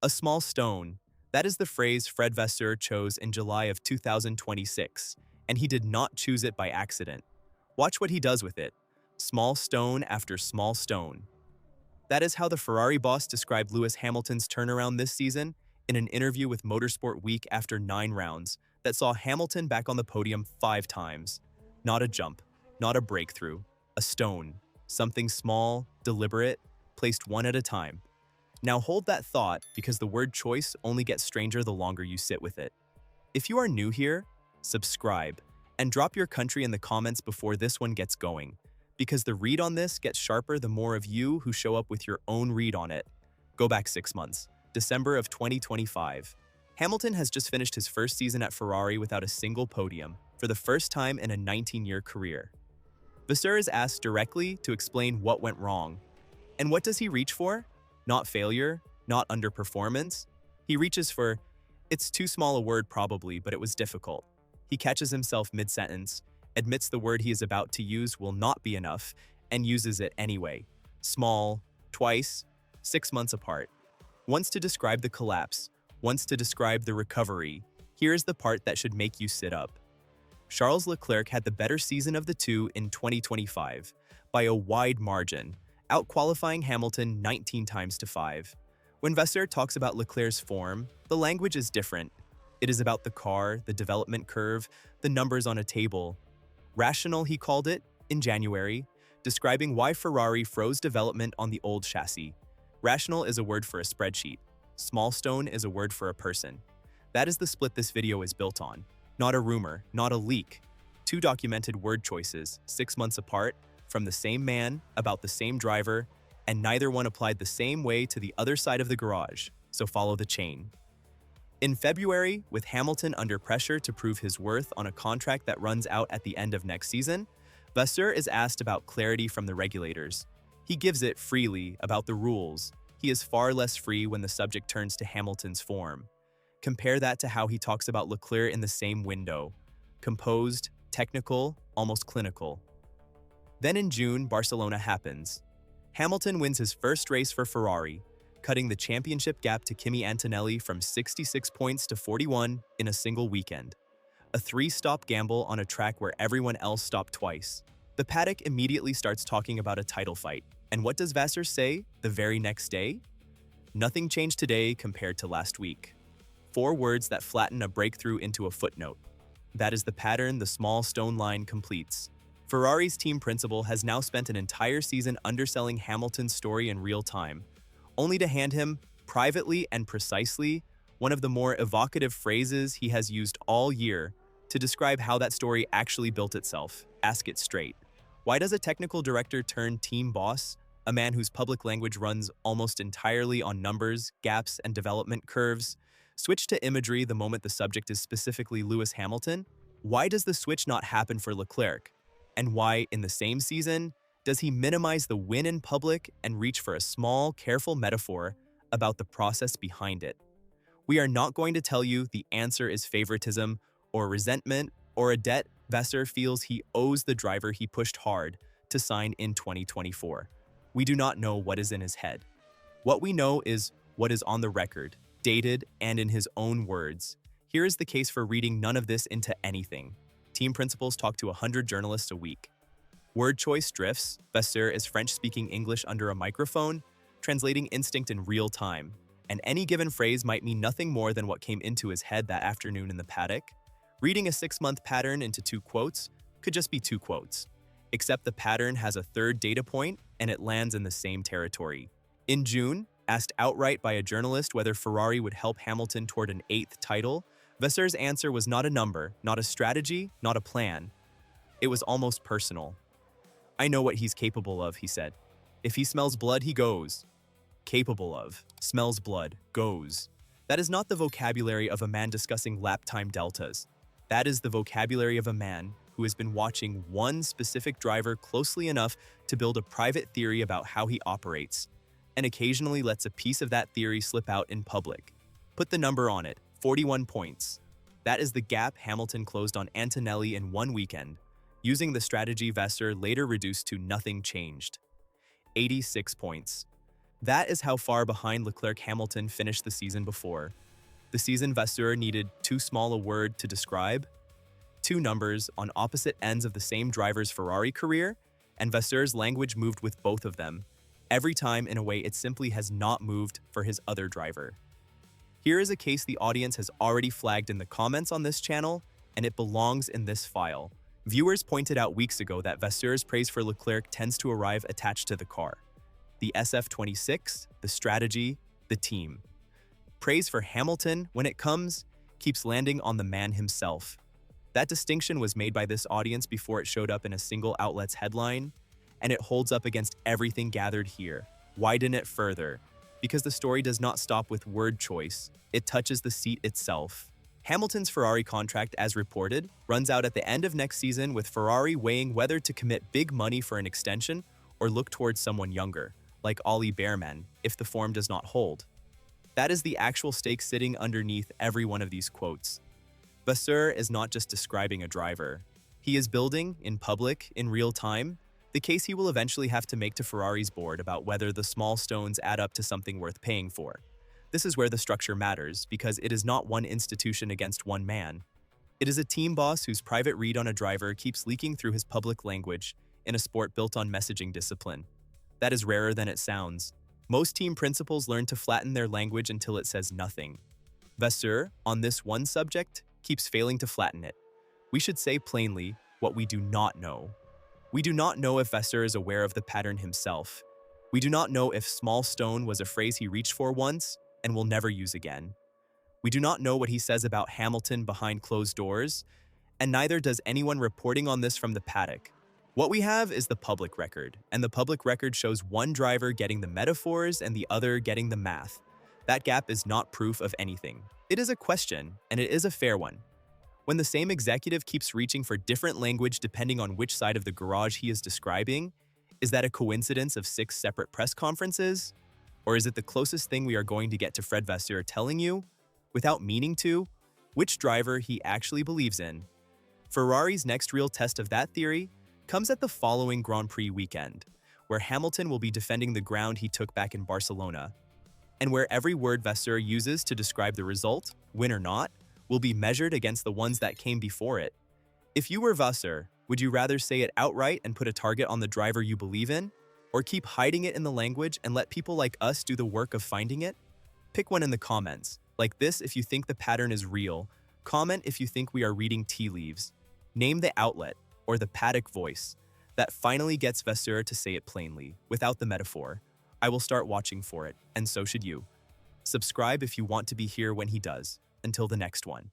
A small stone. That is the phrase Fred Vasseur chose in July of 2026, and he did not choose it by accident. Watch what he does with it. Small stone after small stone. That is how the Ferrari boss described Lewis Hamilton's turnaround this season in an interview with Motorsport Week after 9 rounds that saw Hamilton back on the podium 5 times. Not a jump, not a breakthrough, a stone. Something small, deliberate, placed one at a time. Now hold that thought because the word choice only gets stranger the longer you sit with it. If you are new here, subscribe and drop your country in the comments before this one gets going, because the read on this gets sharper the more of you who show up with your own read on it. Go back 6 months, December of 2025. Hamilton has just finished his first season at Ferrari without a single podium, for the first time in a 19-year career. Vasseur is asked directly to explain what went wrong. And what does he reach for? Not failure, not underperformance. He reaches for, it's too small a word probably, but it was difficult. He catches himself mid-sentence, admits the word he is about to use will not be enough, and uses it anyway. Small, twice, 6 months apart. Once to describe the collapse, once to describe the recovery. Here's the part that should make you sit up. Charles Leclerc had the better season of the two in 2025, by a wide margin, out-qualifying Hamilton 19 times to 5. When Vasseur talks about Leclerc's form, the language is different. It is about the car, the development curve, the numbers on a table. Rational, he called it, in January, describing why Ferrari froze development on the old chassis. Rational is a word for a spreadsheet. Small stone is a word for a person. That is the split this video is built on. Not a rumor, not a leak. 2 documented word choices, 6 months apart, from the same man, about the same driver, and neither one applied the same way to the other side of the garage, so follow the chain. In February, with Hamilton under pressure to prove his worth on a contract that runs out at the end of next season, Vasseur is asked about clarity from the regulators. He gives it freely about the rules. He is far less free when the subject turns to Hamilton's form. Compare that to how he talks about Leclerc in the same window. Composed, technical, almost clinical. Then in June, Barcelona happens. Hamilton wins his first race for Ferrari, cutting the championship gap to Kimi Antonelli from 66 points to 41 in a single weekend. A 3-stop gamble on a track where everyone else stopped twice. The paddock immediately starts talking about a title fight. And what does Vasseur say the very next day? Nothing changed today compared to last week. 4 words that flatten a breakthrough into a footnote. That is the pattern the small stone line completes. Ferrari's team principal has now spent an entire season underselling Hamilton's story in real time, only to hand him, privately and precisely, one of the more evocative phrases he has used all year to describe how that story actually built itself. Ask it straight. Why does a technical director turn team boss, a man whose public language runs almost entirely on numbers, gaps, and development curves, switch to imagery the moment the subject is specifically Lewis Hamilton? Why does the switch not happen for Leclerc? And why, in the same season, does he minimize the win in public and reach for a small, careful metaphor about the process behind it? We are not going to tell you the answer is favoritism or resentment or a debt Vasseur feels he owes the driver he pushed hard to sign in 2024. We do not know what is in his head. What we know is what is on the record, dated, and in his own words. Here is the case for reading none of this into anything. Team principals talk to 100 journalists a week. Word choice drifts. Vasseur is French-speaking English under a microphone, translating instinct in real time. And any given phrase might mean nothing more than what came into his head that afternoon in the paddock. Reading a 6-month pattern into 2 quotes could just be 2 quotes. Except the pattern has a 3rd data point, and it lands in the same territory. In June, asked outright by a journalist whether Ferrari would help Hamilton toward an 8th title, Vasseur's answer was not a number, not a strategy, not a plan. It was almost personal. I know what he's capable of, he said. If he smells blood, he goes. Capable of, smells blood, goes. That is not the vocabulary of a man discussing lap time deltas. That is the vocabulary of a man who has been watching one specific driver closely enough to build a private theory about how he operates, and occasionally lets a piece of that theory slip out in public. Put the number on it, 41 points. That is the gap Hamilton closed on Antonelli in one weekend, using the strategy Vasseur later reduced to nothing changed. 86 points. That is how far behind Leclerc Hamilton finished the season before. The season Vasseur needed too small a word to describe, two numbers on opposite ends of the same driver's Ferrari career, and Vasseur's language moved with both of them, every time in a way it simply has not moved for his other driver. Here is a case the audience has already flagged in the comments on this channel, and it belongs in this file. Viewers pointed out weeks ago that Vasseur's praise for Leclerc tends to arrive attached to the car. The SF26, the strategy, the team. Praise for Hamilton, when it comes, keeps landing on the man himself. That distinction was made by this audience before it showed up in a single outlet's headline, and it holds up against everything gathered here. Widen it further, because the story does not stop with word choice, it touches the seat itself. Hamilton's Ferrari contract, as reported, runs out at the end of next season, with Ferrari weighing whether to commit big money for an extension or look towards someone younger, like Ollie Bearman, if the form does not hold. That is the actual stake sitting underneath every one of these quotes. Vasseur is not just describing a driver. He is building, in public, in real time, the case he will eventually have to make to Ferrari's board about whether the small stones add up to something worth paying for. This is where the structure matters, because it is not one institution against one man. It is a team boss whose private read on a driver keeps leaking through his public language in a sport built on messaging discipline. That is rarer than it sounds. Most team principals learn to flatten their language until it says nothing. Vasseur, on this one subject, keeps failing to flatten it. We should say plainly what we do not know. We do not know if Vasseur is aware of the pattern himself. We do not know if small stone was a phrase he reached for once and will never use again. We do not know what he says about Hamilton behind closed doors, and neither does anyone reporting on this from the paddock. What we have is the public record, and the public record shows one driver getting the metaphors and the other getting the math. That gap is not proof of anything. It is a question, and it is a fair one. When the same executive keeps reaching for different language depending on which side of the garage he is describing, is that a coincidence of 6 separate press conferences? Or is it the closest thing we are going to get to Fred Vasseur telling you, without meaning to, which driver he actually believes in? Ferrari's next real test of that theory comes at the following Grand Prix weekend, where Hamilton will be defending the ground he took back in Barcelona, and where every word Vasseur uses to describe the result, win or not, will be measured against the ones that came before it. If you were Vasseur, would you rather say it outright and put a target on the driver you believe in, or keep hiding it in the language and let people like us do the work of finding it? Pick one in the comments. Like this if you think the pattern is real. Comment if you think we are reading tea leaves. Name the outlet, or the paddock voice, that finally gets Vasseur to say it plainly, without the metaphor. I will start watching for it, and so should you. Subscribe if you want to be here when he does. Until the next one.